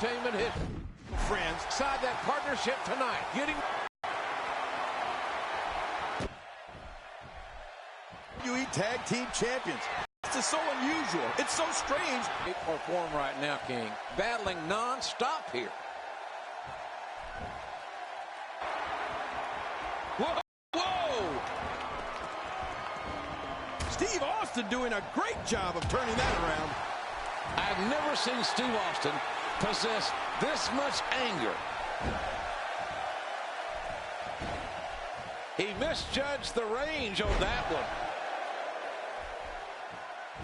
Entertainment hit. Friends, side that partnership tonight. Getting WWE Tag Team Champions. This is so unusual. It's so strange. They perform right now, King. Battling non-stop here. Whoa! Whoa! Steve Austin doing a great job of turning that around. I've never seen Steve Austin possess this much anger. He misjudged the range on that one.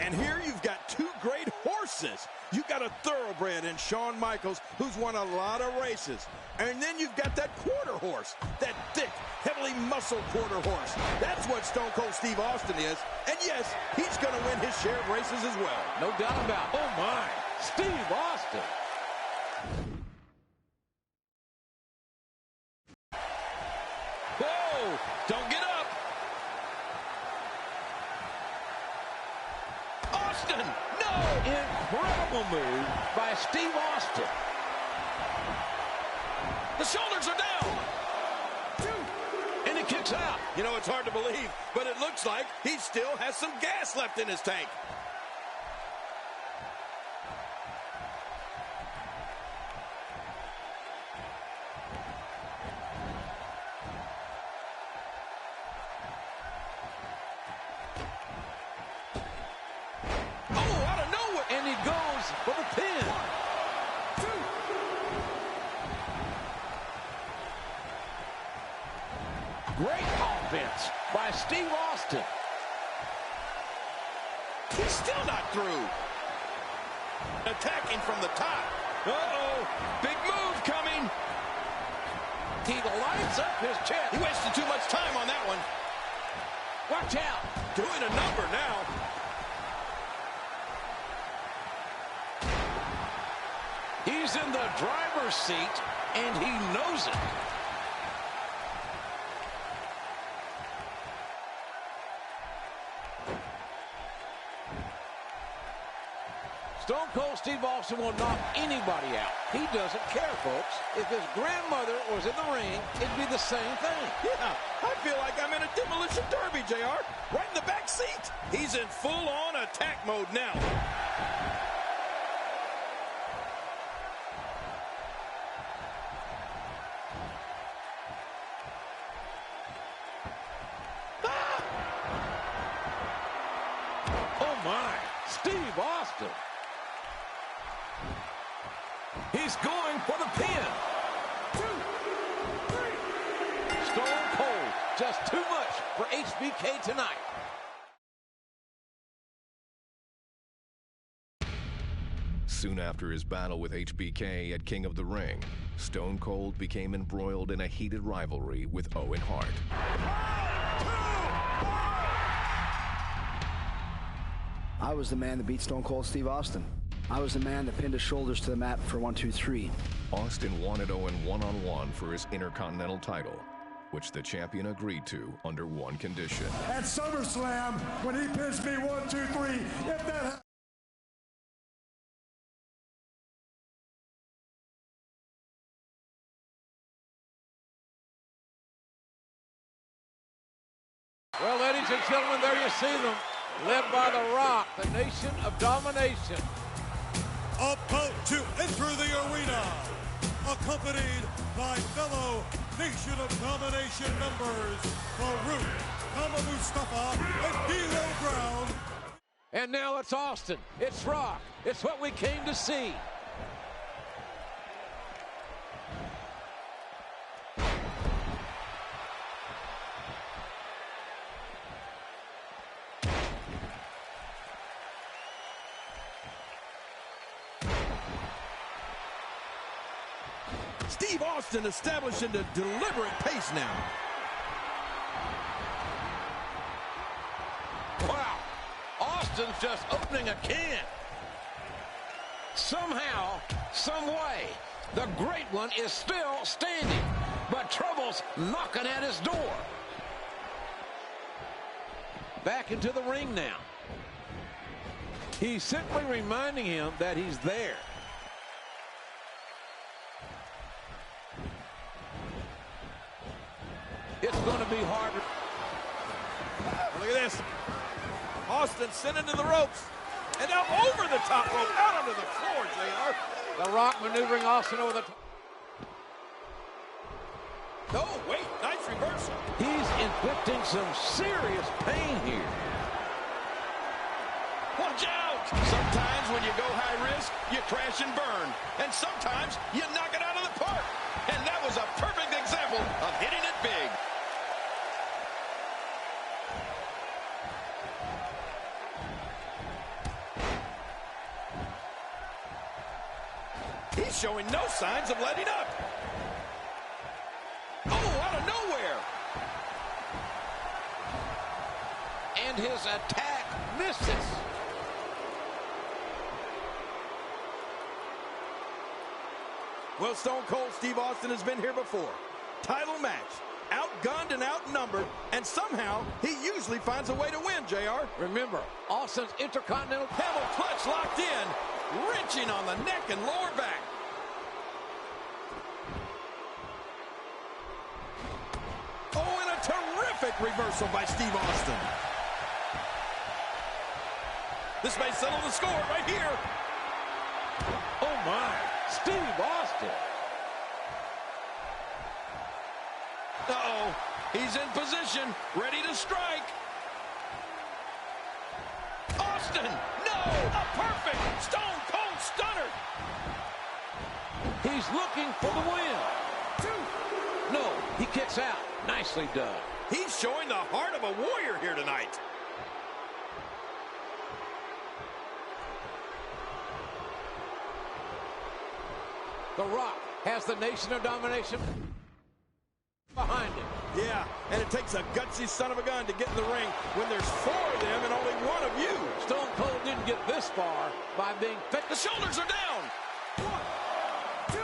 And here you've got two great horses. You've got a thoroughbred in Shawn Michaels, who's won a lot of races. And then you've got that quarter horse, that thick, heavily muscled quarter horse. That's what Stone Cold Steve Austin is. And yes, he's going to win his share of races as well. No doubt about it. Oh, my. Steve Austin. Whoa! Don't get up! Austin! No! Incredible move by Steve Austin. The shoulders are down! And he kicks out. You know, it's hard to believe, but it looks like he still has some gas left in his tank. And he goes for the pin. 1, 2. Great offense by Steve Austin. He's still not through. Attacking from the top. Uh-oh. Big move coming. He lights up his chest. He wasted too much time on that one. Watch out. Doing a number now. He's in the driver's seat, and he knows it. Stone Cold Steve Austin will knock anybody out. He doesn't care, folks. If his grandmother was in the ring, it'd be the same thing. Yeah, I feel like I'm in a demolition derby, JR. Right in the back seat. He's in full-on attack mode now. Oh, my. Steve Austin. He's going for the pin. 2, 3. Stone Cold, just too much for HBK tonight. Soon after his battle with HBK at King of the Ring, Stone Cold became embroiled in a heated rivalry with Owen Hart. I was the man that beat Stone Cold Steve Austin. I was the man that pinned his shoulders to the mat for 1, 2, 3. Austin wanted Owen one-on-one for his Intercontinental title, which the champion agreed to under one condition. At SummerSlam, when he pins me 1, 2, 3, if that Well, ladies and gentlemen, there you see them, led by The Rock, the Nation of Domination. About to enter the arena, accompanied by fellow Nation of Domination members, Farouk, Kama Mustafa, and D'Lo Brown. And now it's Austin, it's Rock, it's what we came to see. Steve Austin establishing a deliberate pace now. Wow, Austin's just opening a can. Somehow, some way, the Great One is still standing, but trouble's knocking at his door. Back into the ring now. He's simply reminding him that he's there. it's going to be harder. Look at this. Austin sent into the ropes. And now over the top rope, out onto the floor, JR. The Rock maneuvering Austin over the top. Oh, wait, nice reversal. He's inflicting some serious pain here. Watch out! Sometimes when you go high risk, you crash and burn. And sometimes you knock it out of the park. And that was a perfect example of hitting it big. He's showing no signs of letting up. Oh, out of nowhere. And his attack misses. Well, Stone Cold Steve Austin has been here before. Title match, outgunned and outnumbered, and somehow he usually finds a way to win, JR. Remember, Austin's Intercontinental Camel clutch locked in, wrenching on the neck and lower back. Oh, and a terrific reversal by Steve Austin. This may settle the score right here. Oh my, Steve Austin. Uh-oh, he's in position, ready to strike. Austin, no, a perfect Stone Cold Stunner. He's looking for the win. No, he kicks out. Nicely done. He's showing the heart of a warrior here tonight. The Rock has the Nation of Domination behind him. Yeah, and it takes a gutsy son of a gun to get in the ring when there's 4 of them and only 1 of you. Stone Cold didn't get this far by being picked. The shoulders are down. 1, 2.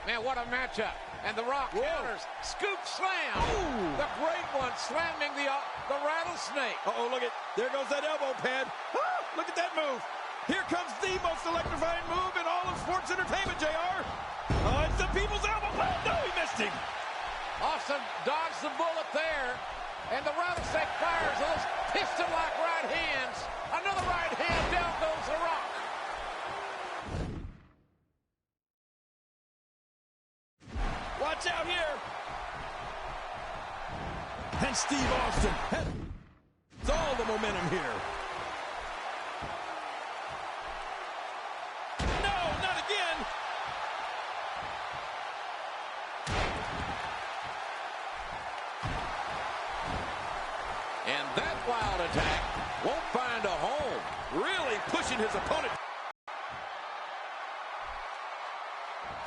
Man, what a matchup. And The Rock counters. Scoop slam. Ooh. The great one slamming the rattlesnake. Uh-oh, look at, there goes that elbow pad. Ah, look at that move. Here comes the most electrifying move in all of sports entertainment, JR. Oh, it's the people's elbow pad. No, he missed him. Austin dodged the bullet there. And the rattlesnake fires those piston-like right hands. Another right hand, down goes The Rock. Watch out here. And Steve Austin has all the momentum here. No, not again. And that wild attack won't find a home. Really pushing his opponent.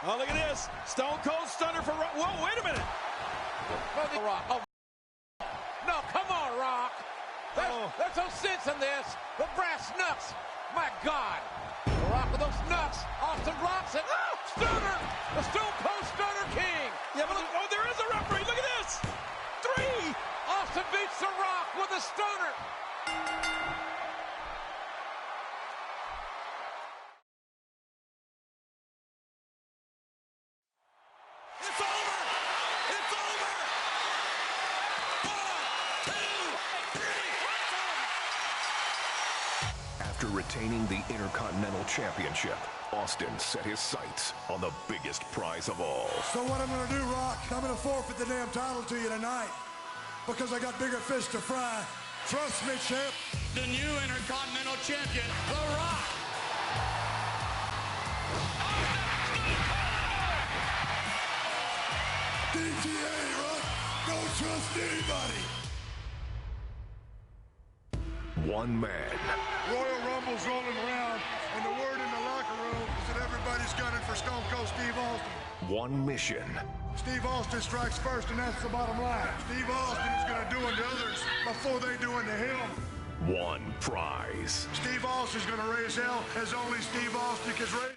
Oh, look at this. Stone Cold Stunner for Rock. Whoa, wait a minute. The Rock. Oh. No, come on, Rock. There's no sense in this. The brass knucks. My God. The Rock with those knucks. Austin blocks it. Oh, Stunner. The Stone Cold Stunner King. Yeah, but oh, there is a referee. Look at this. 3. Austin beats The Rock with a stunner. It's over! It's over! 1, 2, 3. After retaining the Intercontinental Championship, Austin set his sights on the biggest prize of all. So what I'm going to do, Rock, I'm going to forfeit the damn title to you tonight because I got bigger fish to fry. Trust me, champ. The new Intercontinental Champion, The Rock. DTA, Rock. Don't trust anybody. One man, Royal Rumble's rolling around, and the word in the locker room is that everybody's gunning for Stone Cold Steve Austin. one mission, Steve Austin strikes first, and that's the bottom line. Steve Austin is going to do unto others before they do unto him. one prize. Steve Austin's going to raise hell as only Steve Austin can raise.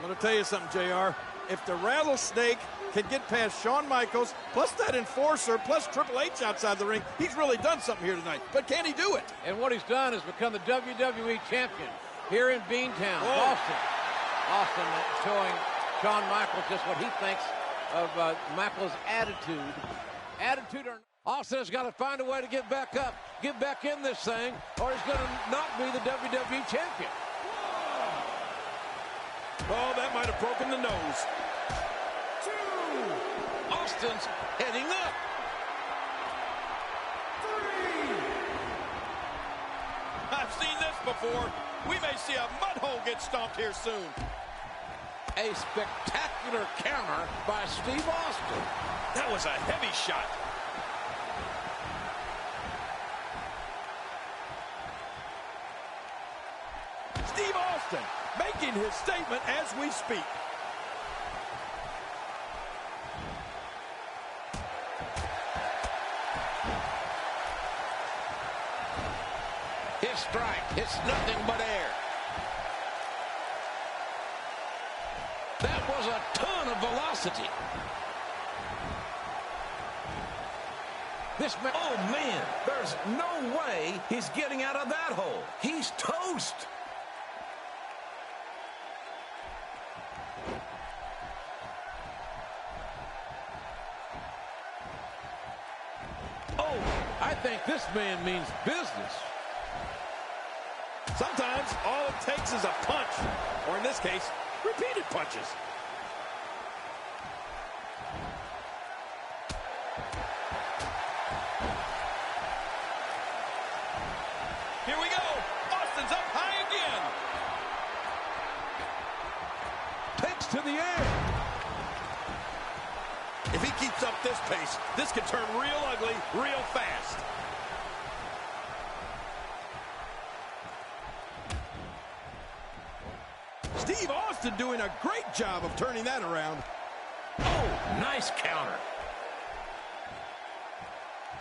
I'm going to tell you something, JR. If the Rattlesnake can get past Shawn Michaels, plus that Enforcer, plus Triple H outside the ring, he's really done something here tonight. But can he do it? And what he's done is become the WWE champion here in Beantown, Boston. Austin showing Shawn Michaels just what he thinks of Michaels' attitude. Austin has got to find a way to get back up, get back in this thing, or he's going to not be the WWE champion. Oh, that might have broken the nose. Austin's heading up. 3. I've seen this before. We may see a mud hole get stomped here soon. A spectacular counter by Steve Austin. That was a heavy shot. Steve Austin making his statement as we speak. His strike hits nothing but air. That was a ton of velocity. This man, oh man, there's no way he's getting out of that hole. He's toast. oh, I think this man means business. Sometimes all it takes is a punch, or in this case, repeated punches. Here we go. Austin's up high again. Takes to the air. If he keeps up this pace, this could turn real ugly real fast. Steve Austin doing a great job of turning that around. Oh, nice counter.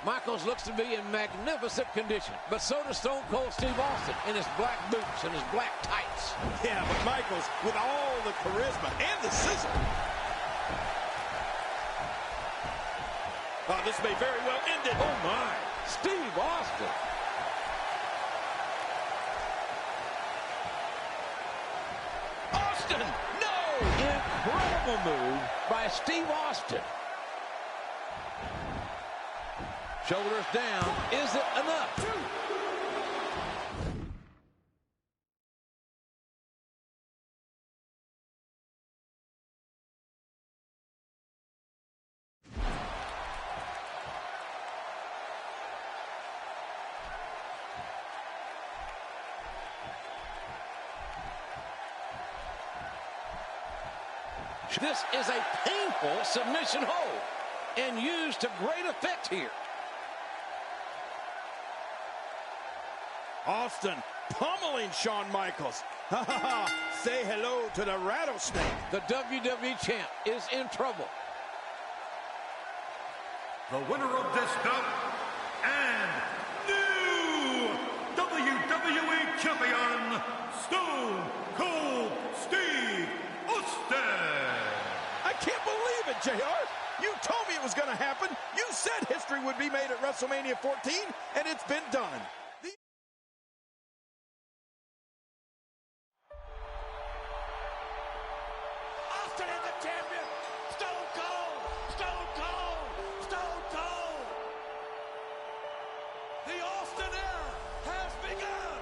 Michaels looks to be in magnificent condition, but so does Stone Cold Steve Austin in his black boots and his black tights. Yeah, but Michaels with all the charisma and the sizzle. Oh, this may very well end it. Oh, my. Steve Austin. Austin, no! Incredible move by Steve Austin. Shoulders down. Is it enough? This is a painful submission hold and used to great effect here. Austin pummeling Shawn Michaels. Ha ha ha. Say hello to the Rattlesnake. The WWE champ is in trouble. The winner of this bout and new WWE champion, Stone Cold Steve Austin. I can't believe it, JR. You told me it was going to happen. You said history would be made at WrestleMania 14, and it's been done. Austin is the champion. Stone Cold. Stone Cold. Stone Cold. The Austin era has begun.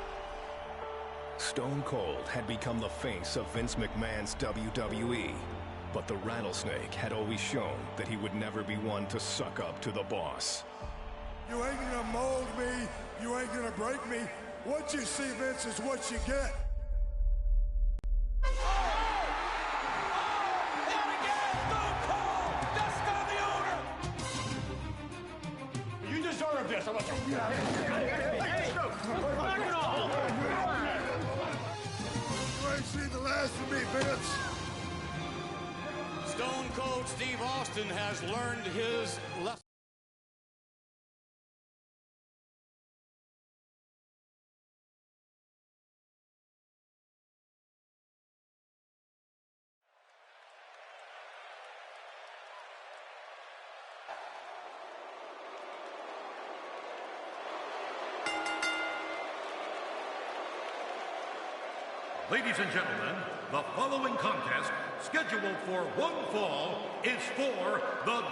Stone Cold had become the face of Vince McMahon's WWE. But the Rattlesnake had always shown that he would never be one to suck up to the boss. You ain't gonna mold me. You ain't gonna break me. What you see, Vince, is what you get. You deserve this. I'm You ain't seen the last of me, Vince. Stone Cold Steve Austin has learned his lesson. Ladies and gentlemen, the following contest, scheduled for one fall, is for the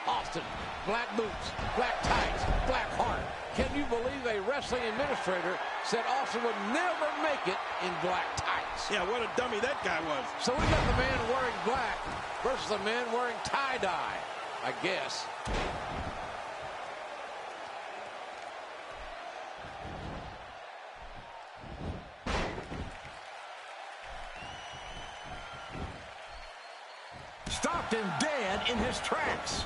Austin, black boots, black tights, black heart. Can you believe a wrestling administrator said Austin would never make it in black tights? Yeah, what a dummy that guy was. So we got the man wearing black versus the man wearing tie-dye, I guess. Stopped him dead in his tracks.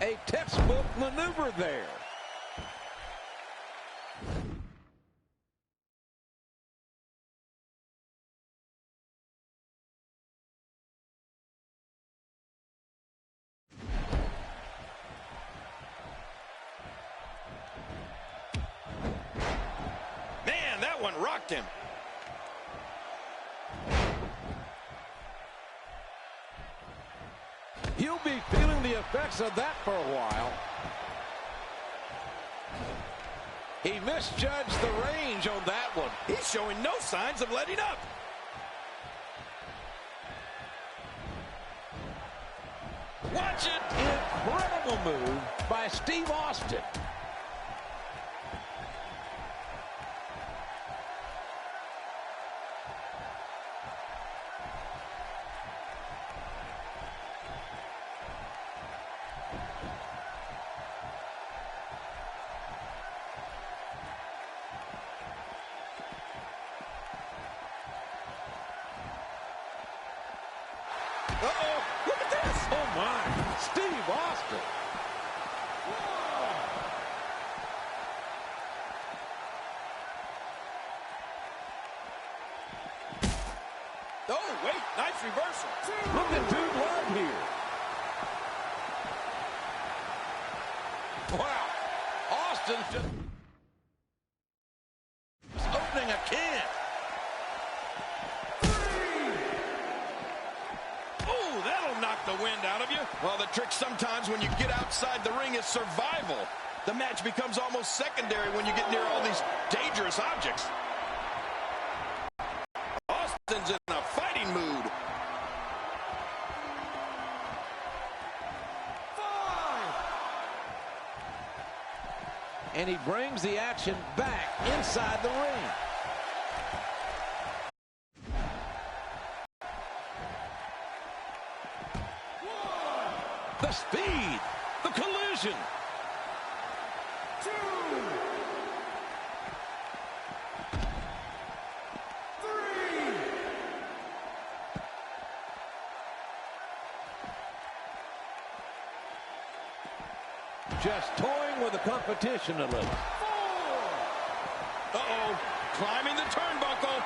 A textbook maneuver there. Man, that one rocked him. He'll be feeling the effects of that for a while. He misjudged the range on that one. He's showing no signs of letting up. Watch it. Incredible move by Steve Austin. Uh-oh, look at this. Oh, my. Steve Austin. Oh, wait, nice reversal. Look at Dude Love here. Wow. Austin just opening a can. Oh, that'll knock the wind out of you. Well, the trick sometimes when you get outside the ring is survival. The match becomes almost secondary when you get near all these dangerous objects. Austin's in a fighting mood. And he brings the action back inside the ring. The speed, the collision. Just toying with the competition a little. Uh-oh, climbing the turnbuckle.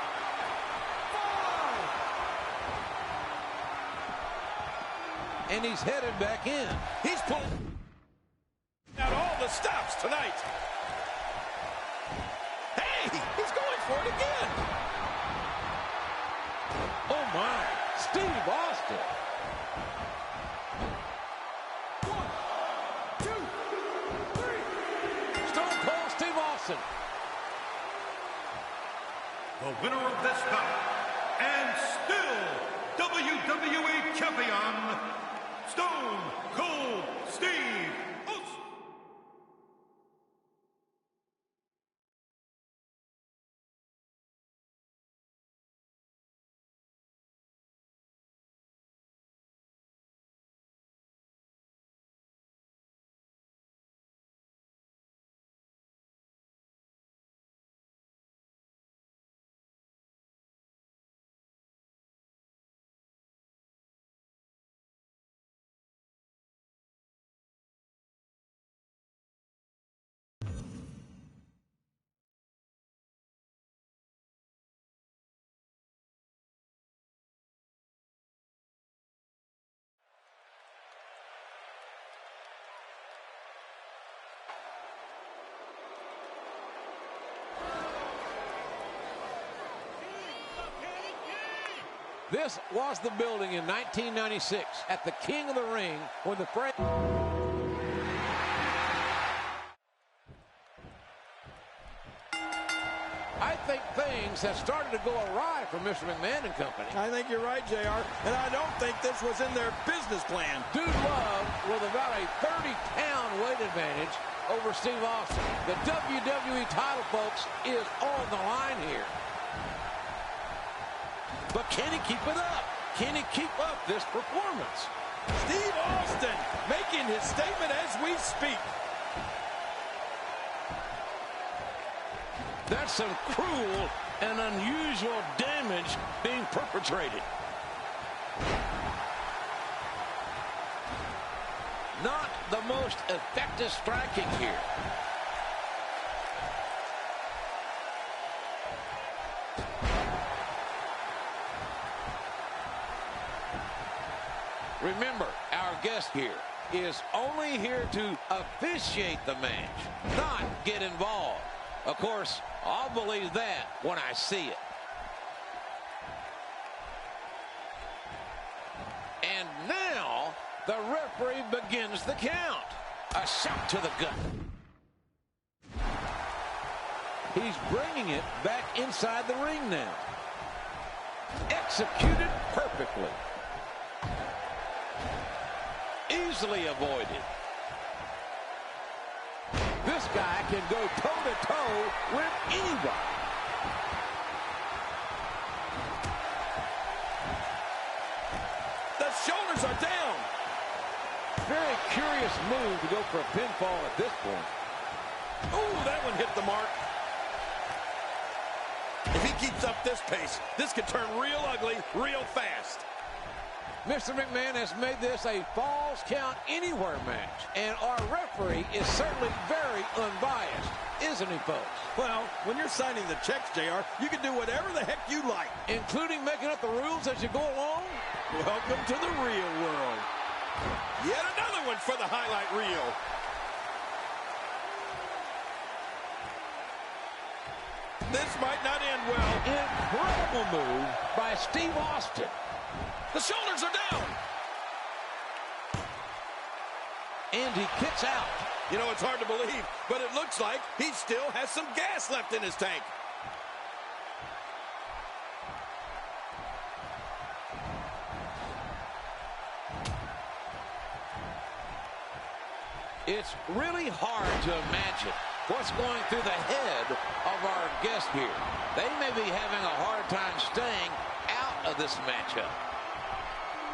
And he's headed back in. He's pulling out all the stops tonight. Hey, he's going for it again. Oh, my. Steve Austin. Stone Cold Steve Austin. The winner of this bout, and still WWE Champion, Stone Cold Steve This was the building in 1996 at the King of the Ring when the Fred. I think things have started to go awry for Mr. McMahon and company. I think you're right, JR, and I don't think this was in their business plan. Dude Love with about a 30-pound weight advantage over Steve Austin. The WWE title, folks, is on the line here. But can he keep it up? Can he keep up this performance? Steve Austin making his statement as we speak. That's some cruel and unusual damage being perpetrated. Not the most effective striking here. Remember, our guest here is only here to officiate the match, not get involved. Of course, I'll believe that when I see it. And now, the referee begins the count. A shot to the gut. He's bringing it back inside the ring now. Executed perfectly. Easily avoided. This guy can go toe-to-toe with anybody. The shoulders are down. Very curious move to go for a pinfall at this point. Ooh, that one hit the mark. If he keeps up this pace, this could turn real ugly real fast. Mr. McMahon has made this a Falls Count Anywhere match, and our referee is certainly very unbiased, isn't he, folks? Well, when you're signing the checks, JR, you can do whatever the heck you like. Including making up the rules as you go along? Welcome to the real world. Yet another one for the highlight reel. This might not end well. Incredible move by Steve Austin. The shoulders are down. And he kicks out. You know, it's hard to believe, but it looks like he still has some gas left in his tank. It's really hard to imagine what's going through the head of our guest here. They may be having a hard time staying out of this matchup.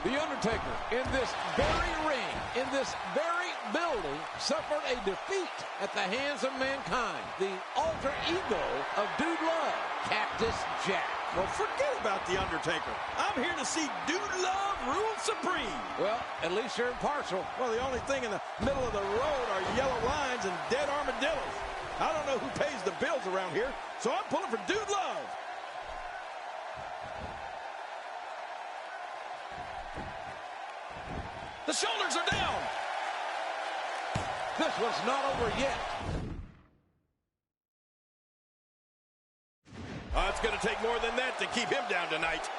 The Undertaker, in this very ring, in this very building, suffered a defeat at the hands of Mankind, the alter ego of Dude Love, Cactus Jack. Well, forget about The Undertaker. I'm here to see Dude Love rule supreme. Well, at least you're impartial. Well, the only thing in the middle of the road are yellow lines and dead armadillos. I don't know who pays the bills around here, so I'm pulling for Dude Love. The shoulders are down. This one's not over yet. It's going to take more than that to keep him down tonight.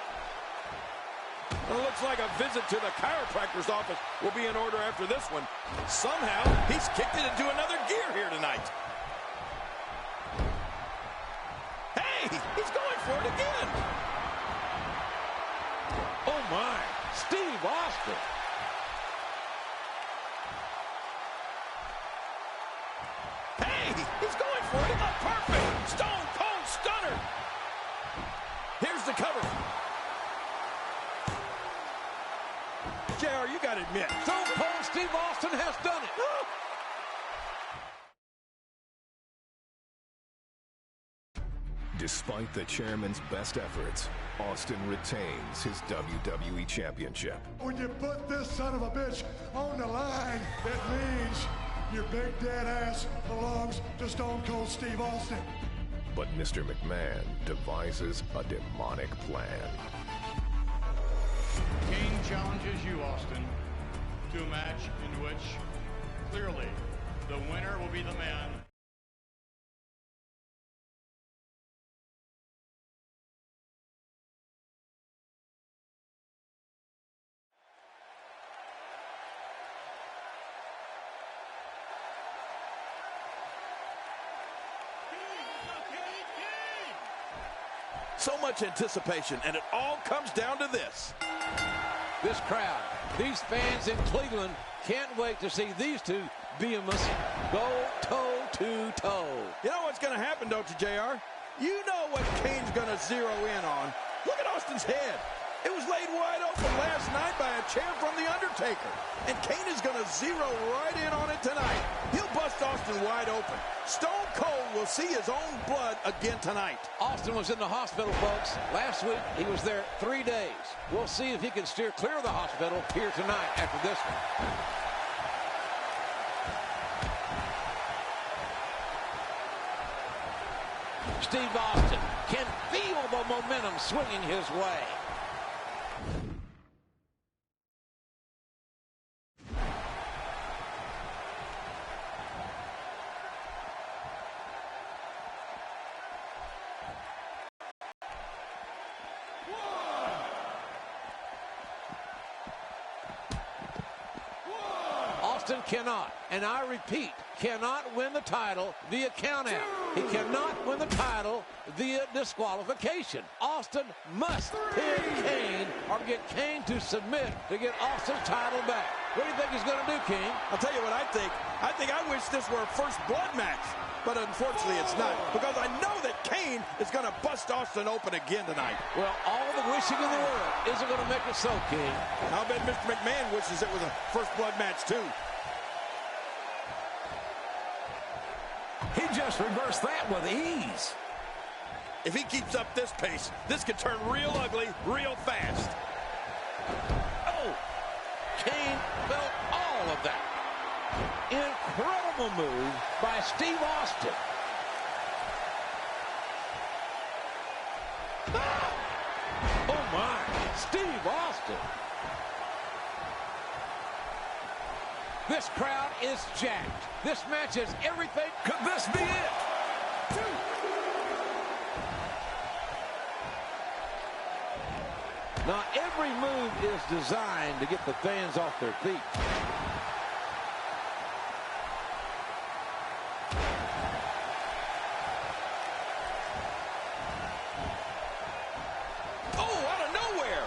Well, it looks like a visit to the chiropractor's office will be in order after this one. Somehow, he's kicked it into another gear here tonight. Hey, he's going for it again. Oh, my. Steve Austin. He's going for it. A perfect Stone Cold Stunner. Here's the cover. JR, you got to admit, Stone Cold Steve Austin has done it. Despite the chairman's best efforts, Austin retains his WWE Championship. When you put this son of a bitch on the line, it means your big dead ass belongs to Stone Cold Steve Austin. But Mr. McMahon devises a demonic plan. King challenges you, Austin, to a match in which clearly the winner will be the man So much anticipation, and it all comes down to this. This crowd, these fans in Cleveland can't wait to see these two behemoths go toe-to-toe. You know what's going to happen, don't you, JR? You know what Kane's going to zero in on. Look at Austin's head. It was laid wide open last night by a chair from The Undertaker. And Kane is going to zero right in on it tonight. He'll bust Austin wide open. Stone Cold will see his own blood again tonight. Austin was in the hospital, folks. Last week, he was there 3 days. We'll see if he can steer clear of the hospital here tonight after this one. Steve Austin can feel the momentum swinging his way. Austin cannot, and I repeat, cannot win the title via countout. He cannot win the title via disqualification. Austin must pin Kane or get Kane to submit to get Austin's title back. What do you think he's going to do, King? I'll tell you what I think. I wish this were a first blood match, but unfortunately it's not, because I know that Kane is going to bust Austin open again tonight. Well, all the wishing in the world isn't going to make it so, King. I'll bet Mr. McMahon wishes it was a first blood match, too. He just reversed that with ease. If he keeps up this pace, this could turn real ugly real fast. Oh, Kane felt all of that. Incredible move by Steve Austin. Ah! Oh, my. Steve Austin. This crowd is jacked. This match is everything. Could this be it? Now, every move is designed to get the fans off their feet. Oh, out of nowhere!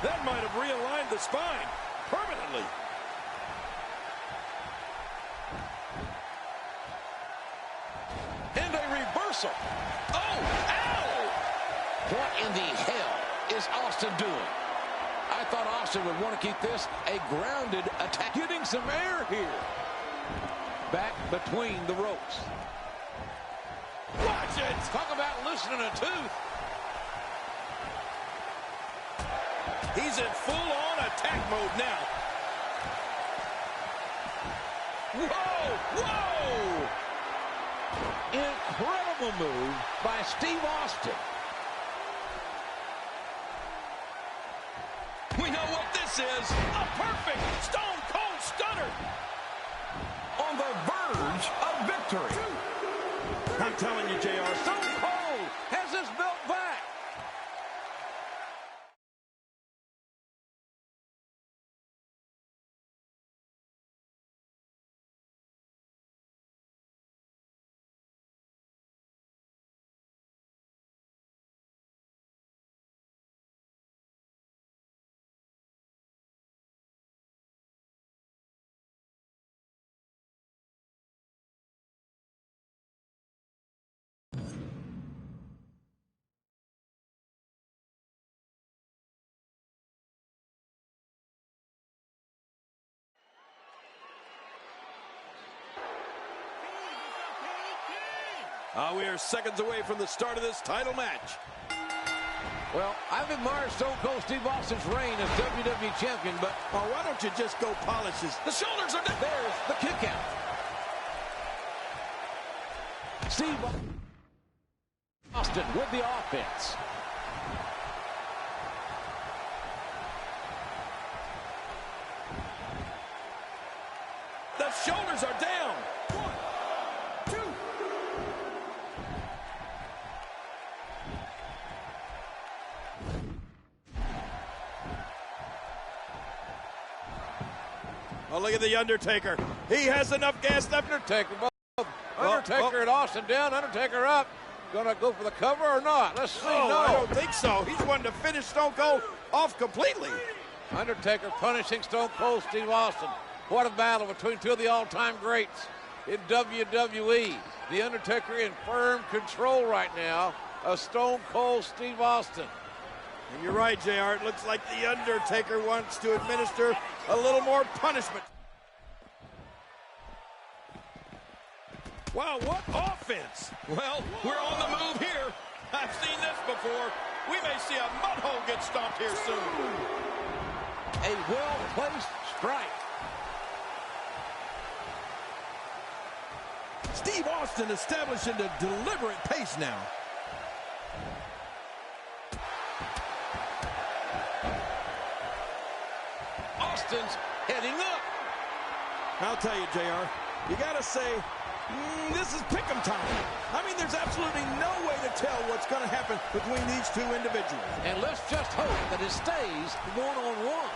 That might have realigned the spine permanently. And a reversal. Oh, ow! What in the hell is Austin doing? I thought Austin would want to keep this a grounded attack. Getting some air here. Back between the ropes. Watch it! Talk about loosening a tooth. He's in full-on attack mode now. Whoa! Whoa! Incredible move by Steve Austin. We know what this is. A perfect Stone Cold Stunner. On the verge of victory. I'm telling you, JR. Stone Cold has his belt back. We are seconds away from the start of this title match. Well, I've admired Stone Cold Steve Austin's reign as WWE Champion, but Why don't you just go polish his... The shoulders are down. there's the kick out. Steve Austin with the offense. The shoulders are down. 1, 2. Oh, look at the Undertaker. He has enough gas left. Undertaker, both Undertaker and Austin down. Undertaker up. Gonna go for the cover or not? Let's see. Oh, no, I don't think so. He's wanting to finish Stone Cold off completely. Undertaker punishing Stone Cold Steve Austin. What a battle between two of the all-time greats in WWE. The Undertaker in firm control right now of Stone Cold Steve Austin. And you're right, JR. It looks like the Undertaker wants to administer a little more punishment. Wow, what offense! Well, we're on the move here. I've seen this before. We may see a mud hole get stomped here soon. A well-placed strike. Steve Austin establishing a deliberate pace now. Austin's heading up. I'll tell you, JR, you gotta say, this is pick'em time. I mean, there's absolutely no way to tell what's gonna happen between these two individuals. And let's just hope that it stays one-on-one.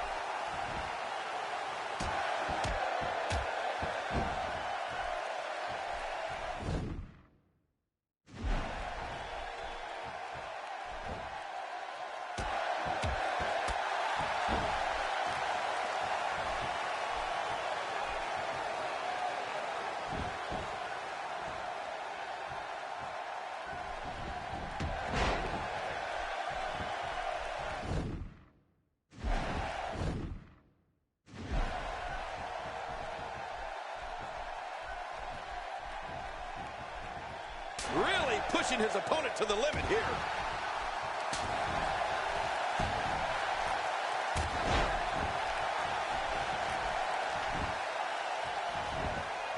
Really pushing his opponent to the limit here.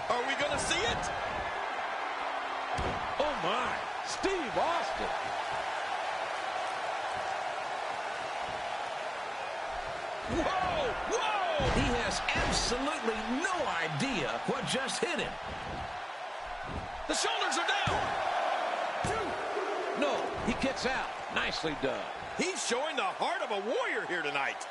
Are we going to see it? Oh, my. Steve Austin. Whoa! Whoa! He has absolutely no idea what just hit him. The shoulders are down. No, he kicks out. Nicely done. He's showing the heart of a warrior here tonight.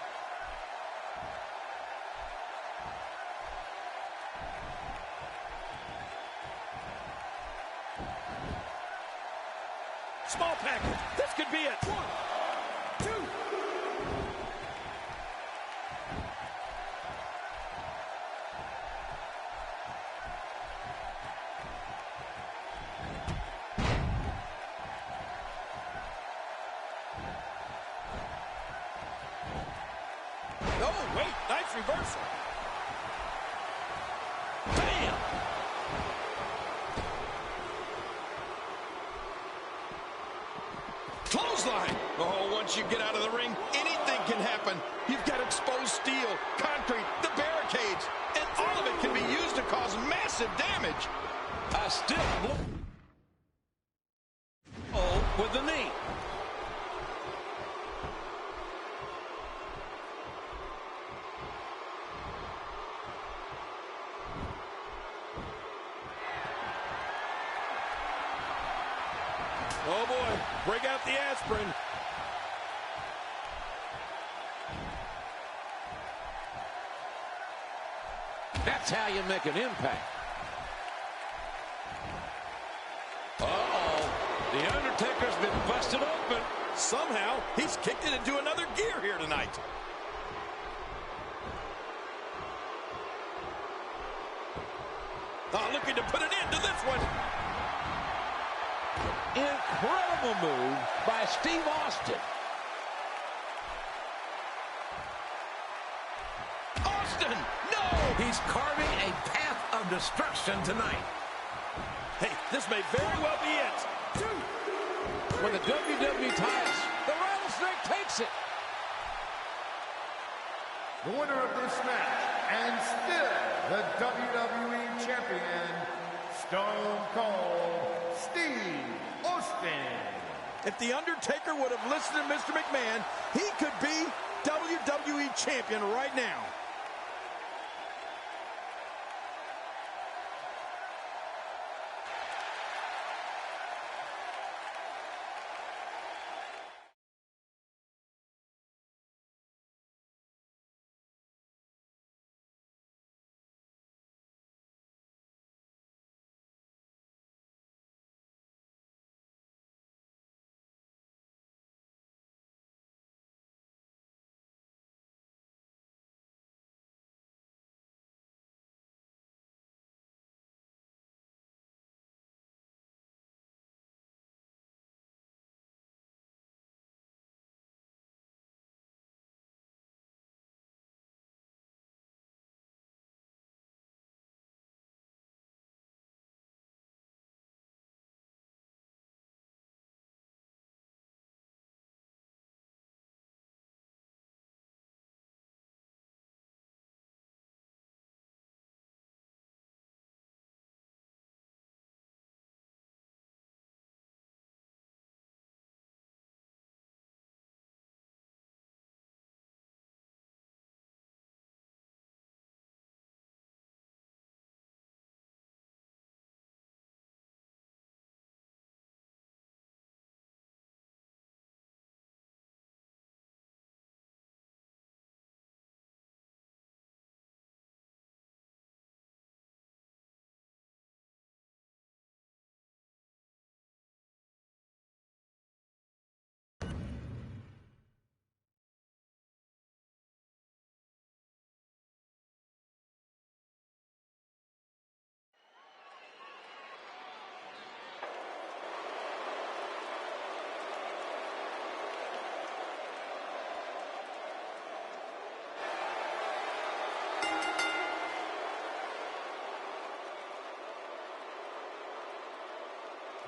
Small package. This could be it. 1, 2. Oh, wait. Nice reversal. Bam! Clothesline. Oh, once you get out of the ring, anything can happen. You've got exposed steel, concrete, the barricades, and all of it can be used to cause massive damage. A stiff blow. Oh, with the knee. Oh, boy. Break out the aspirin. That's how you make an impact. Uh-oh. The Undertaker's been busted open. Somehow, he's kicked it into another gear here tonight. Oh, looking to put an end to this one. Incredible move by Steve Austin. Austin, no! He's carving a path of destruction tonight. Hey, this may very well be it. When the WWE ties, the Rattlesnake takes it. The winner of this match, and still the WWE Champion, Stone Cold Steve Austin. If The Undertaker would have listened to Mr. McMahon, he could be WWE Champion right now.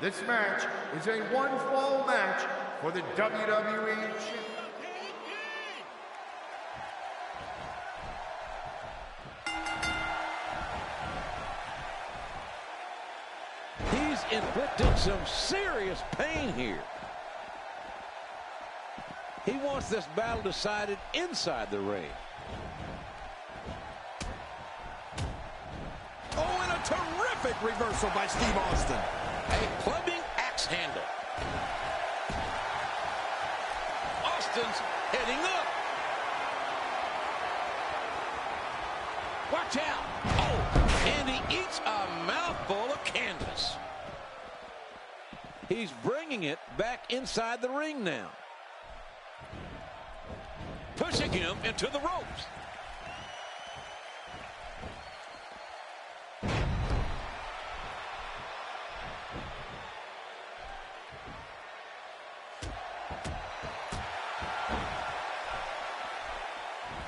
This match is a one-fall match for the WWE Championship. He's inflicted some serious pain here. He wants this battle decided inside the ring. Oh, and a terrific reversal by Steve Austin. A clubbing axe handle. Austin's heading up. Watch out. Oh, and he eats a mouthful of canvas. He's bringing it back inside the ring now. Pushing him into the ropes.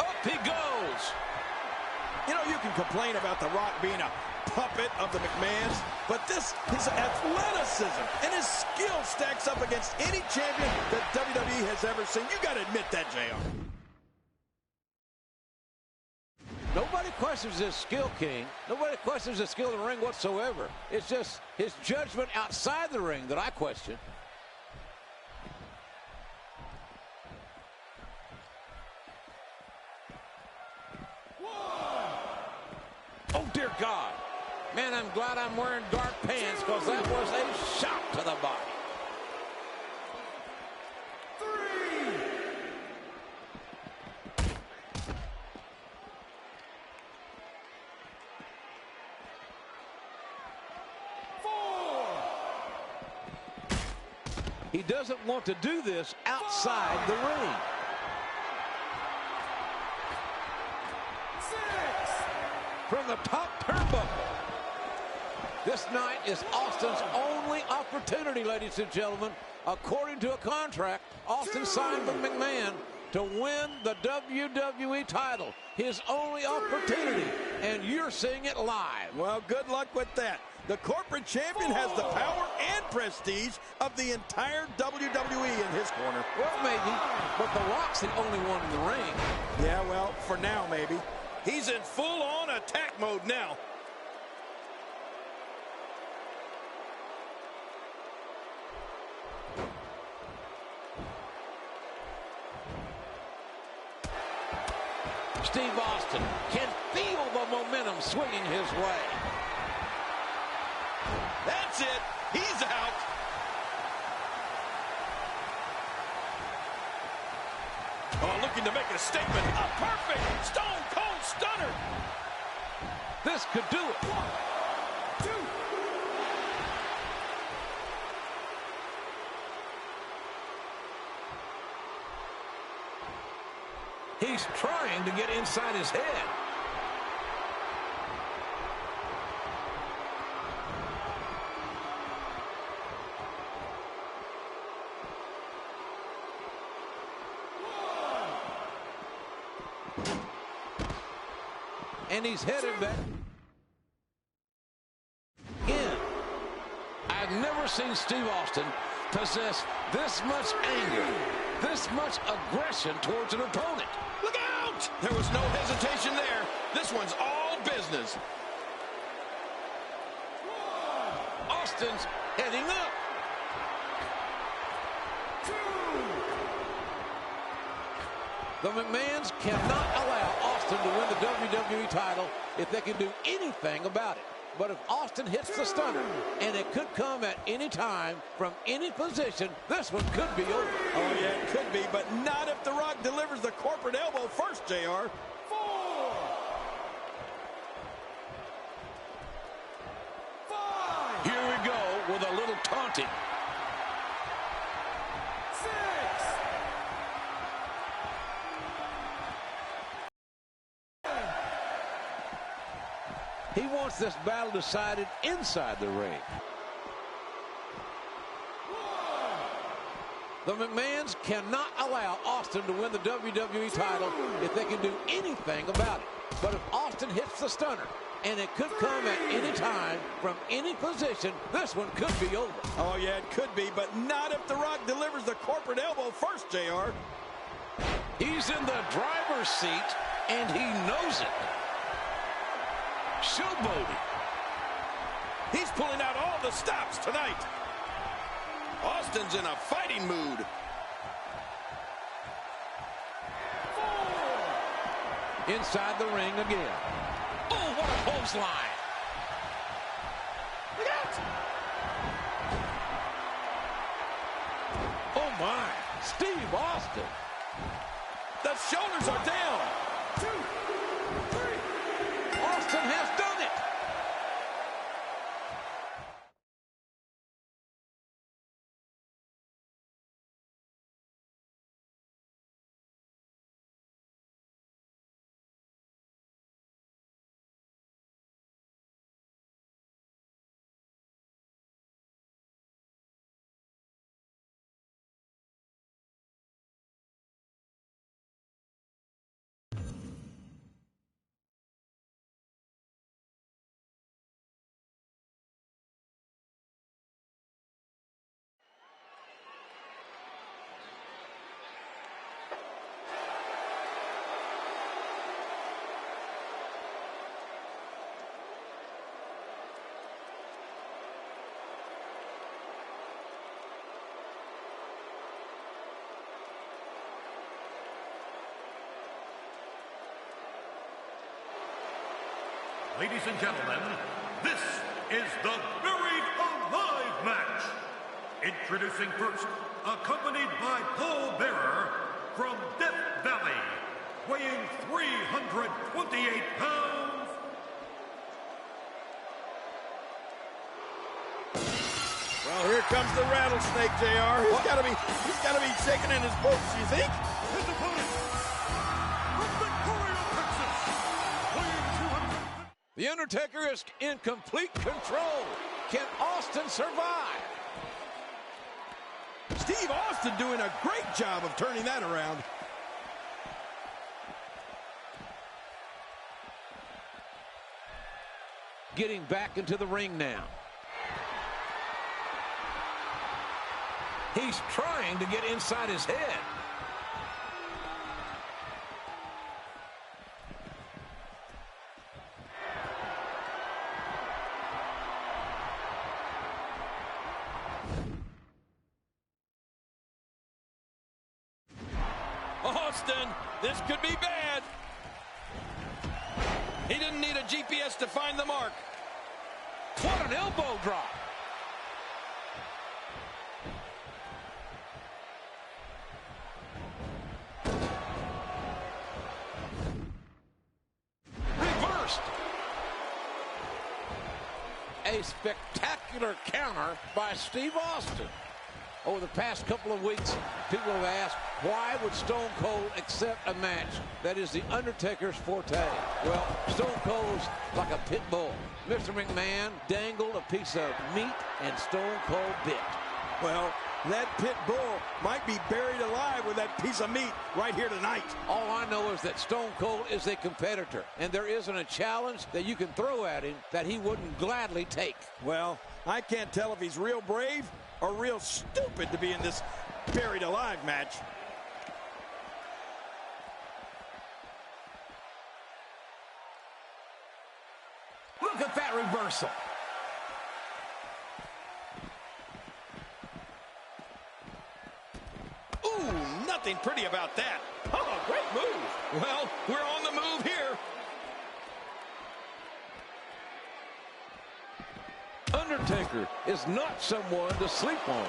Up he goes. You know, you can complain about The Rock being a puppet of the McMahons, but his athleticism and his skill stacks up against any champion that WWE has ever seen. You got to admit that, JR. Nobody questions his skill, King. Nobody questions his skill in the ring whatsoever. It's just his judgment outside the ring that I question. Oh, dear God. Man, I'm glad I'm wearing dark pants because that was a shock to the body. He doesn't want to do this outside the ring. 6. From the top turnbuckle. This night is Austin's only opportunity, ladies and gentlemen. According to a contract, Austin signed with McMahon to win the WWE title. His only opportunity, and you're seeing it live. Well, good luck with that. The corporate champion has the power and prestige of the entire WWE in his corner. Well, maybe, but The Rock's the only one in the ring. Yeah, well, for now, maybe. He's in full-on attack mode now. Steve Austin can feel the momentum swinging his way. That's it. He's out. Oh, looking to make a statement. A perfect Stone Cold Stunner. This could do it. 1, 2. He's trying to get inside his head. And he's headed back in. I've never seen Steve Austin possess this much anger, this much aggression towards an opponent. Look out! There was no hesitation there. This one's all business. Austin's heading up. 2. The McMahons cannot allow Austin to win the WWE title if they can do anything about it. But if Austin hits the stunner, and it could come at any time from any position, this one could be over. Oh, yeah, it could be, but not if The Rock delivers the corporate elbow first, JR. 4. 5. Here we go with a little taunting. 6. He wants this battle decided inside the ring. 1. The McMahons cannot allow Austin to win the WWE title if they can do anything about it. But if Austin hits the stunner, and it could come at any time from any position. This one could be over. Oh, yeah, it could be, but not if The Rock delivers the corporate elbow first, JR. He's in the driver's seat, and he knows it. Showboating. He's pulling out all the stops tonight. Austin's in a fighting mood. Inside the ring again. Oh, what a clothesline. Look out. Oh, my. Steve Austin. The shoulders are down. 2, 3. Austin has done it. Ladies and gentlemen, this is the Buried Alive match. Introducing first, accompanied by Paul Bearer from Death Valley, weighing 328 pounds. Well, here comes the rattlesnake, JR. He's got to be shaking in his boots, you think? His opponent, from Victoria, Texas, weighing 200. The Undertaker is in complete control. Can Austin survive? Steve Austin doing a great job of turning that around. Getting back into the ring now. He's trying to get inside his head. Austin, this could be bad. He didn't need a GPS to find the mark. What an elbow drop. Reversed. A spectacular counter by Steve Austin. Over the past couple of weeks, people have asked, why would Stone Cold accept a match that is The Undertaker's forte? Well, Stone Cold's like a pit bull. Mr. McMahon dangled a piece of meat and Stone Cold bit. Well, that pit bull might be buried alive with that piece of meat right here tonight. All I know is that Stone Cold is a competitor, and there isn't a challenge that you can throw at him that he wouldn't gladly take. Well, I can't tell if he's real brave or real stupid to be in this buried alive match. Look at that reversal. Ooh, nothing pretty about that. Oh, great move. Well, we're on the move here. Undertaker is not someone to sleep on.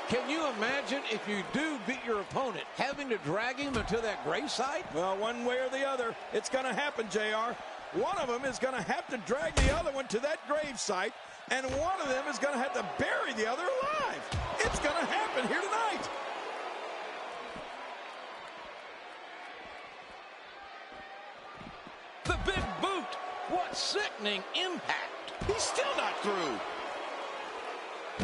Can you imagine if you do beat your opponent, having to drag him into that gravesite? Well, one way or the other, it's going to happen, JR. One of them is going to have to drag the other one to that gravesite, and one of them is going to have to bury the other alive. It's going to happen here tonight. The big boot. What sickening impact. He's still not through.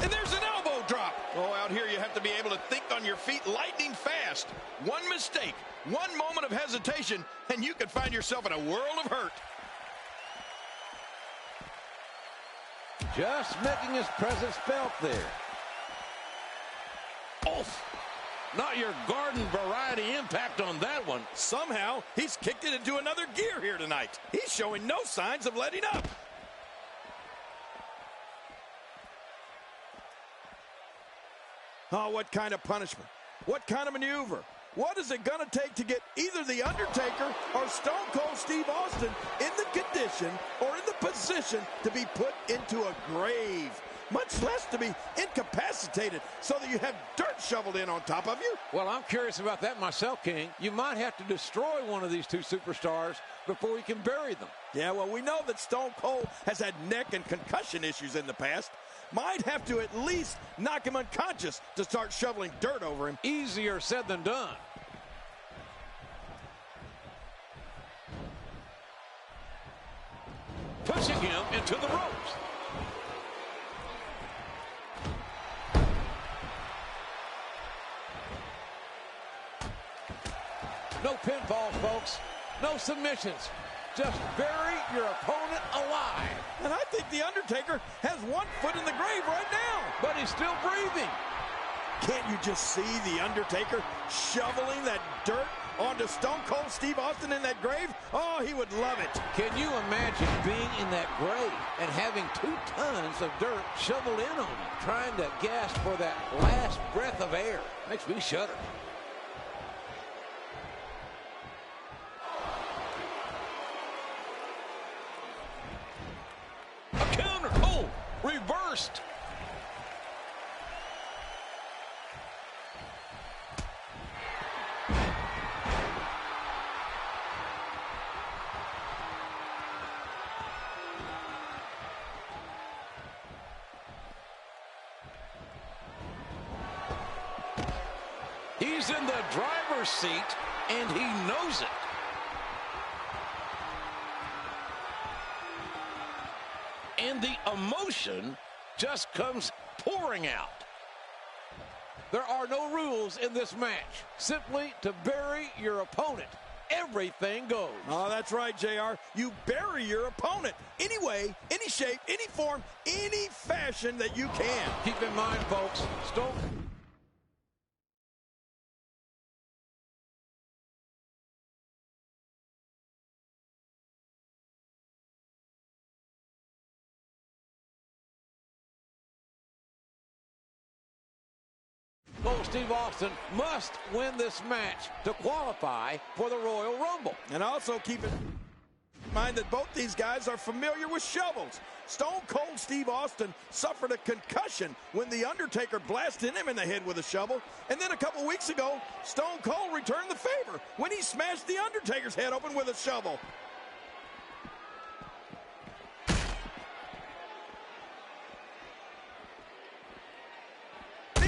And there's an elbow drop. Oh, out here you have to be able to think on your feet lightning fast. One mistake, one moment of hesitation, and you could find yourself in a world of hurt. Just making his presence felt there. Oh, not your garden variety impact on that one. Somehow, he's kicked it into another gear here tonight. He's showing no signs of letting up. Oh, what kind of punishment? What kind of maneuver? What is it going to take to get either The Undertaker or Stone Cold Steve Austin in the condition or in the position to be put into a grave? Much less to be incapacitated so that you have dirt shoveled in on top of you? Well, I'm curious about that myself, King. You might have to destroy one of these two superstars before you can bury them. Yeah, well, we know that Stone Cold has had neck and concussion issues in the past. Might have to at least knock him unconscious to start shoveling dirt over him. Easier said than done. Pushing him into the ropes. No pinfalls, folks. No submissions. Just bury your opponent alive. And I think The Undertaker has one foot in the grave right now. But he's still breathing. Can't you just see The Undertaker shoveling that dirt onto Stone Cold Steve Austin in that grave? Oh, he would love it. Can you imagine being in that grave and having 2 tons of dirt shoveled in on you, trying to gasp for that last breath of air? Makes me shudder. A counter. Oh, reversed. He's in the driver's seat, and he knows it. And the emotion just comes pouring out. There are no rules in this match. Simply to bury your opponent. Everything goes. Oh, that's right, JR. You bury your opponent any way, any shape, any form, any fashion that you can. Keep in mind, folks, Stone... Steve Austin must win this match to qualify for the Royal Rumble. And also keep in mind that both these guys are familiar with shovels. Stone Cold Steve Austin suffered a concussion when The Undertaker blasted him in the head with a shovel. And then a couple weeks ago, Stone Cold returned the favor when he smashed The Undertaker's head open with a shovel.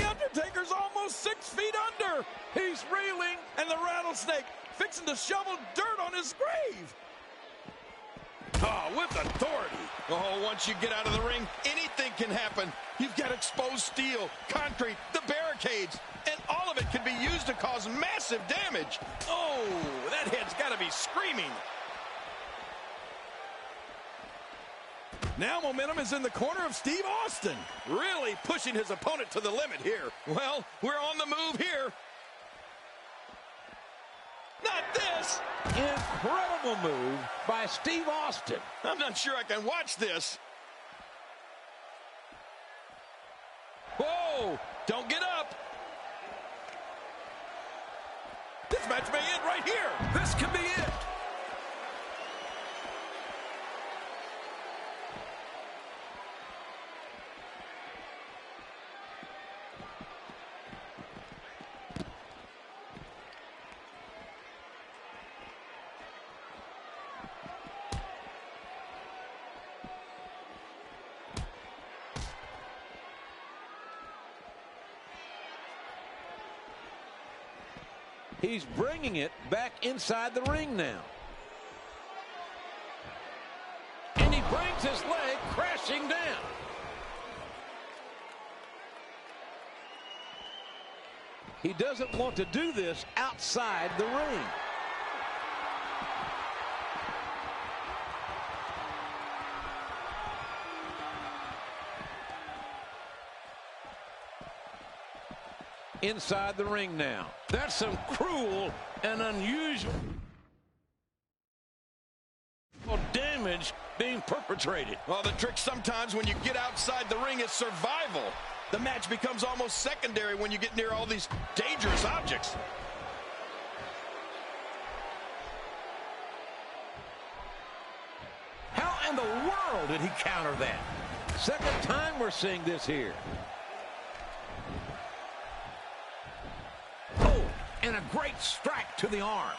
Undertaker's almost 6 feet under. He's reeling, and the rattlesnake fixing to shovel dirt on his grave. Oh, with authority. Oh, once you get out of the ring, anything can happen. You've got exposed steel, concrete, the barricades, and all of it can be used to cause massive damage. Oh, that head's got to be screaming. Now momentum is in the corner of Steve Austin. Really pushing his opponent to the limit here. Well, we're on the move here. Not this. Incredible move by Steve Austin. I'm not sure I can watch this. Whoa, don't get up. This match may end right here. This could be it. He's bringing it back inside the ring now. And he brings his leg crashing down. He doesn't want to do this outside the ring. inside the ring now. That's some cruel and unusual damage being perpetrated. Well, the trick sometimes when you get outside the ring is survival. The match becomes almost secondary when you get near all these dangerous objects. How in the world did he counter that? Second time we're seeing this here. Oh, and a great strike to the arm.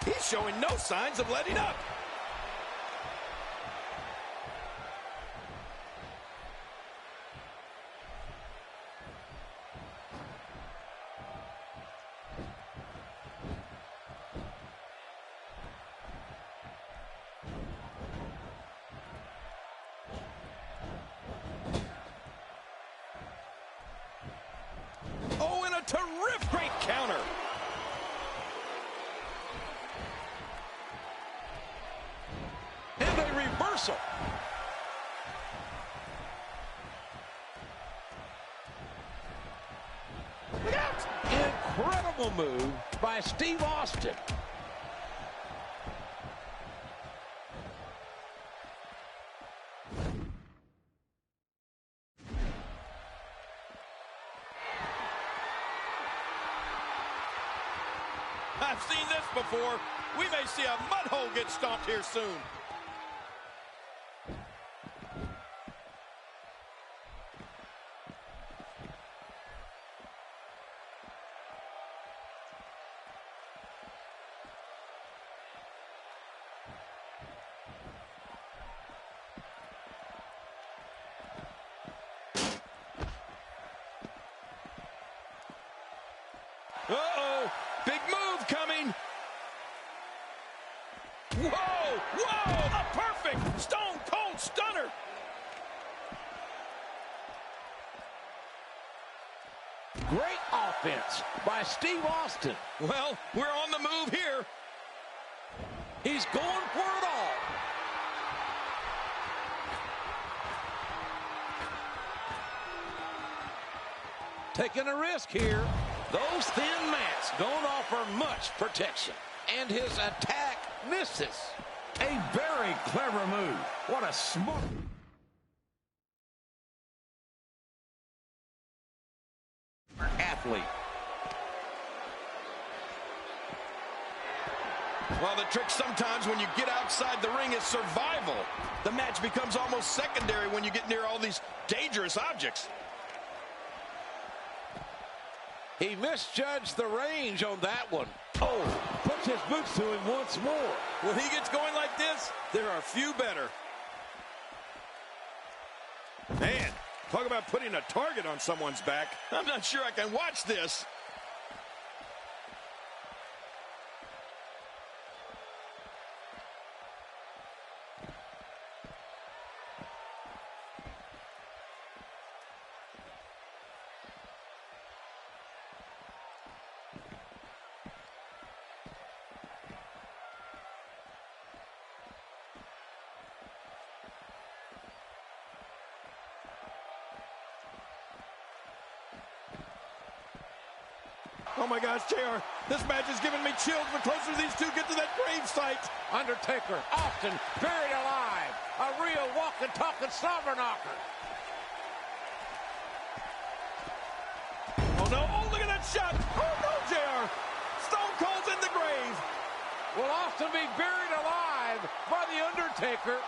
He's showing no signs of letting up. Oh, and a terrific great counter. And a reversal. Look out! Incredible move by Steve Austin. I've seen this before. We may see a mud hole get stomped here soon. Uh-oh, big move coming. Whoa, whoa, a perfect Stone Cold Stunner. Great offense by Steve Austin. Well, we're on the move here. He's going for it all. Taking a risk here. Those thin mats don't offer much protection. And his attack misses. A very clever move. What a smart athlete. Well, the trick sometimes when you get outside the ring is survival. The match becomes almost secondary when you get near all these dangerous objects. He misjudged the range on that one. Oh, puts his boots to him once more. When he gets going like this, there are few better. Man, talk about putting a target on someone's back. I'm not sure I can watch this. Oh my gosh, JR, this match is giving me chills the closer these two get to that grave site. Undertaker, Austin, buried alive. A real walking, talking slobber knocker. Oh no, oh look at that shot. Oh no, JR. Stone Cold's in the grave. Will Austin be buried alive by the Undertaker?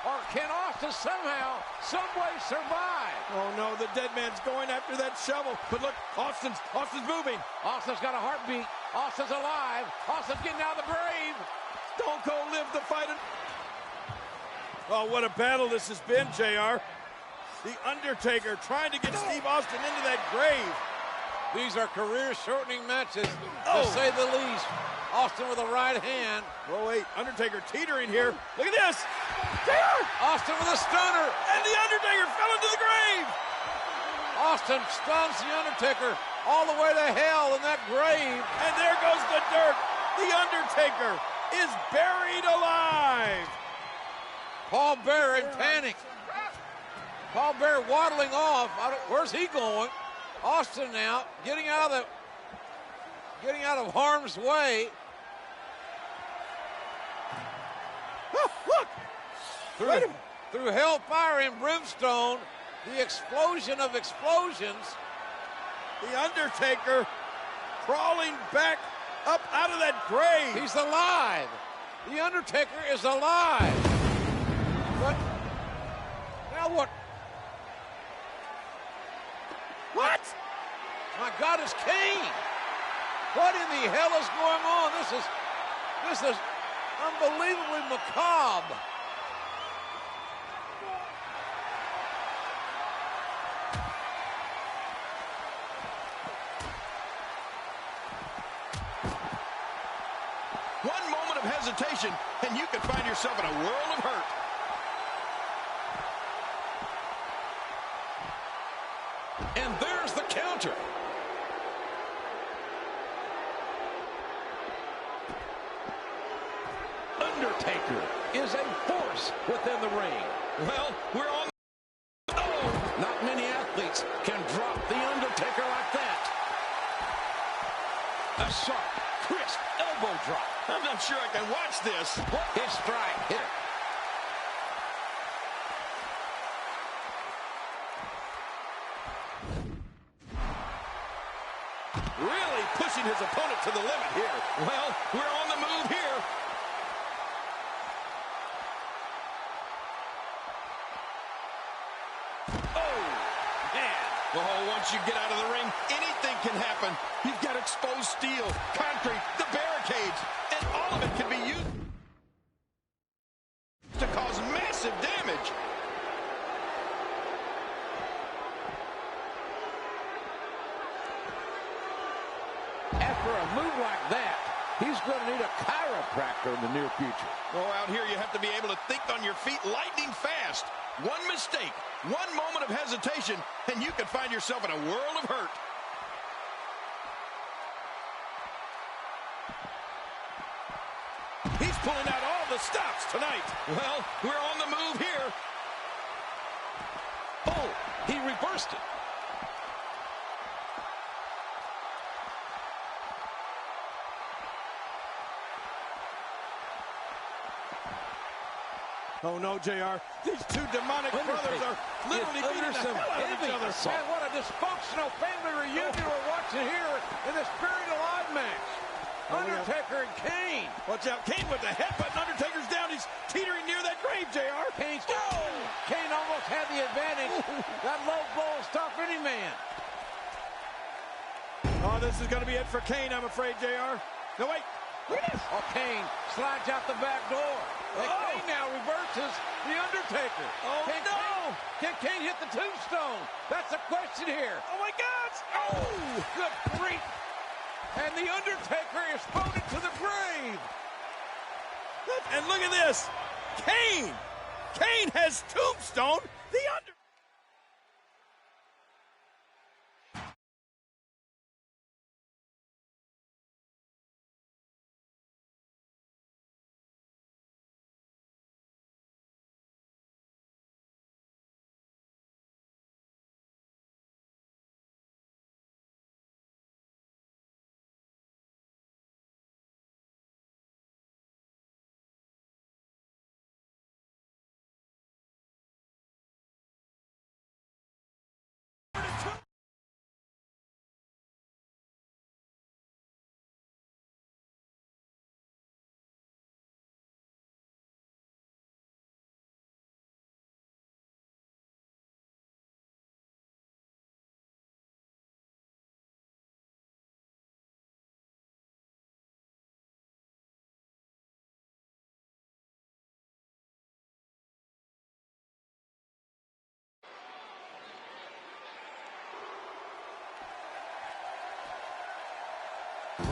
Or can Austin somehow, someway survive? Oh no, the dead man's going after that shovel. But look, Austin's moving. Austin's got a heartbeat. Austin's alive. Austin's getting out of the grave. Stone Cold lived to fight it. Oh, what a battle this has been, JR. The Undertaker trying to get Steve Austin into that grave. These are career-shortening matches, to say the least. Austin with a right hand. Oh, wait, Undertaker teetering here. Look at this. JR! Austin with a stunner. And the Undertaker fell into the grave. Austin stuns The Undertaker all the way to hell in that grave. And there goes the dirt. The Undertaker is buried alive. Paul Bearer in panic. Paul Bearer waddling off. Where's he going? Austin now getting out of harm's way. Oh, look! Through hellfire and brimstone, the explosion of explosions. The Undertaker crawling back up out of that grave. He's alive. The Undertaker is alive. What? Now what? What? My God, it's Kane. What in the hell is going on? This is unbelievably macabre. One moment of hesitation, and you can find yourself in a world of hurt. And there's the counter. Undertaker is a force within the ring. Well, we're on. Oh, not many athletes can drop The Undertaker like that. A sharp, crisp elbow drop. I'm not sure I can watch this. His strike. Hit it. Really pushing his opponent to the limit here. Well, we're on the move here. Oh, man. Oh, once you get out of the ring, anything can happen. You've got exposed steel, concrete, the barricades, and all of it can be used to cause massive damage. After a move like that, he's going to need a chiropractor in the near future. Oh, out here you have to be able to think on your feet lightning fast. One mistake, one moment of hesitation, and you can find yourself in a world of hurt. He's pulling out all the stops tonight. Well, we're on the move here. Oh, he reversed it. Oh, no, JR. These two demonic brothers are literally beating the hell out of each other. Man, what a dysfunctional family reunion we're watching here in this Buried Alive match. Undertaker and Kane. Watch out. Kane with the headbutt. Undertaker's down. He's teetering near that grave, JR. Kane almost had the advantage. That low blow will stop any man. Oh, this is going to be it for Kane, I'm afraid, JR. No, wait. Look at this. Oh, Kane slides out the back door. And Kane now reverses The Undertaker. Oh, no. Can Kane hit the tombstone? That's the question here. Oh, my God. Oh, good grief. And The Undertaker is thrown into the grave. And look at this. Kane has tombstone The Undertaker.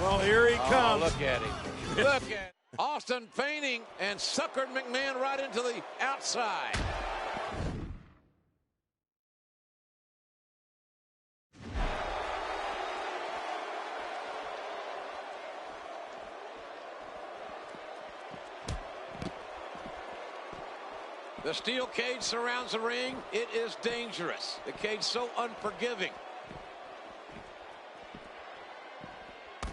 Well, here he comes. Look at him. Look at him. Austin feigning and suckered McMahon right into the outside. The steel cage surrounds the ring. It is dangerous. The cage so unforgiving.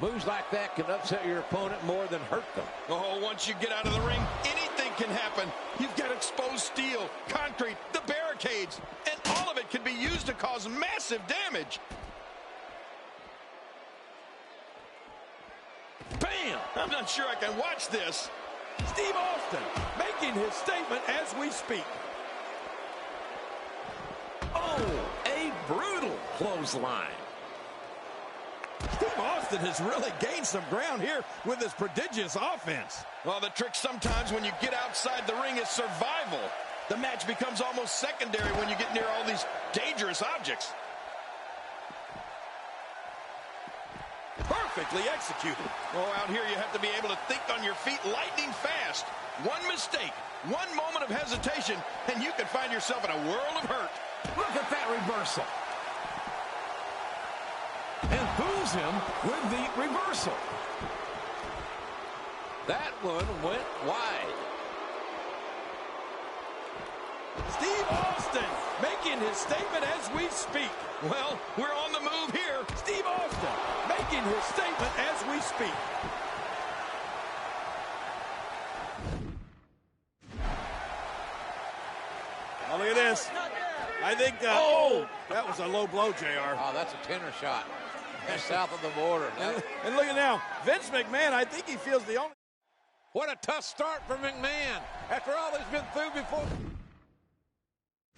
Moves like that can upset your opponent more than hurt them. Oh, once you get out of the ring, anything can happen. You've got exposed steel, concrete, the barricades, and all of it can be used to cause massive damage. Bam! I'm not sure I can watch this. Steve Austin making his statement as we speak. Oh, a brutal clothesline. Steve Austin has really gained some ground here with his prodigious offense. Well, the trick sometimes when you get outside the ring is survival. The match becomes almost secondary when you get near all these dangerous objects. Perfectly executed. Oh, out here you have to be able to think on your feet lightning fast. One mistake, one moment of hesitation, and you can find yourself in a world of hurt. Look at that reversal. And fools him with the reversal. That one went wide. Steve Austin making his statement as we speak. Well, we're on the move here. Steve Austin making his statement as we speak. Oh, look at this. I think, that was a low blow, JR. Oh, that's a tenor shot. That's south of the border. And look at now, Vince McMahon, I think he feels the only... What a tough start for McMahon. After all he's been through before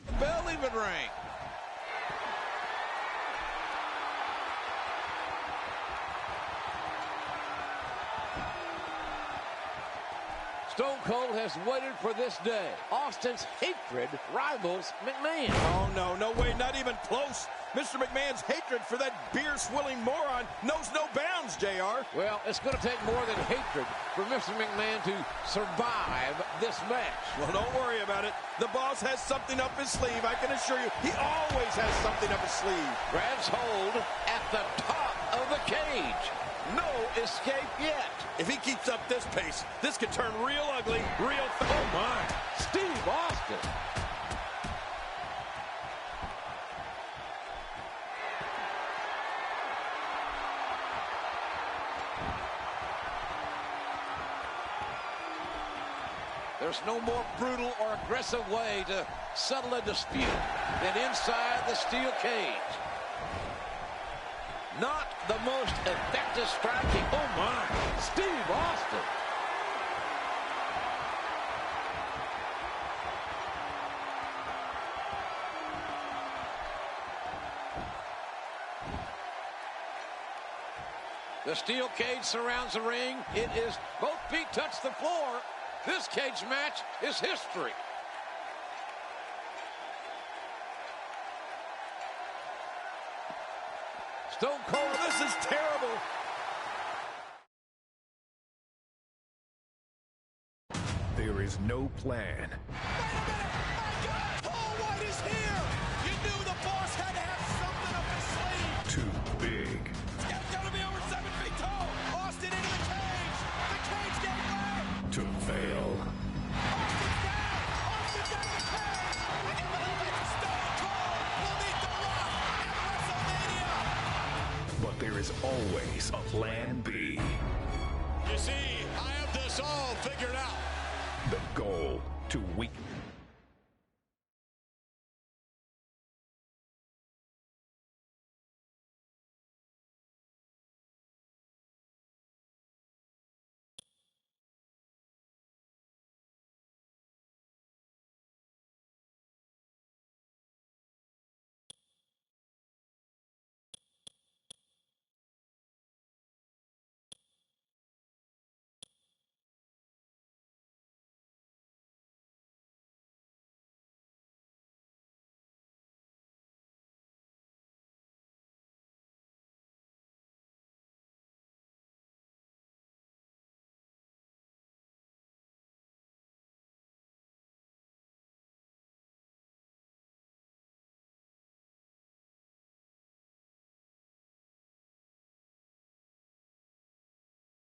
the bell even rang. Stone Cold has waited for this day. Austin's hatred rivals McMahon. Oh, no way, not even close. Mr. McMahon's hatred for that beer-swilling moron knows no bounds, JR. Well, it's going to take more than hatred for Mr. McMahon to survive this match. Well, don't worry about it. The boss has something up his sleeve, I can assure you. He always has something up his sleeve. Grabs hold at the top of the cage. No escape yet. If he keeps up this pace, this could turn real ugly real fast. Oh, my. Steve Austin. There's no more brutal or aggressive way to settle a dispute than inside the steel cage. Not the most effective striking. Oh, my. Steve Austin. The steel cage surrounds the ring. It is both feet touch the floor. This cage match is history. Stone Cold. This is terrible. There is no plan. Wait a minute! My God! Paul White is here! You knew the boss had to have something up his sleeve! Too big. It's got to be over 7 feet tall! Austin into the cage! The cage getting wet! To fail. Austin's down! Austin's down in the cage! I can't believe it! Stone Cold will meet The Rock at WrestleMania! But there is always a plan B. You see, I have this all figured out. The goal to weaken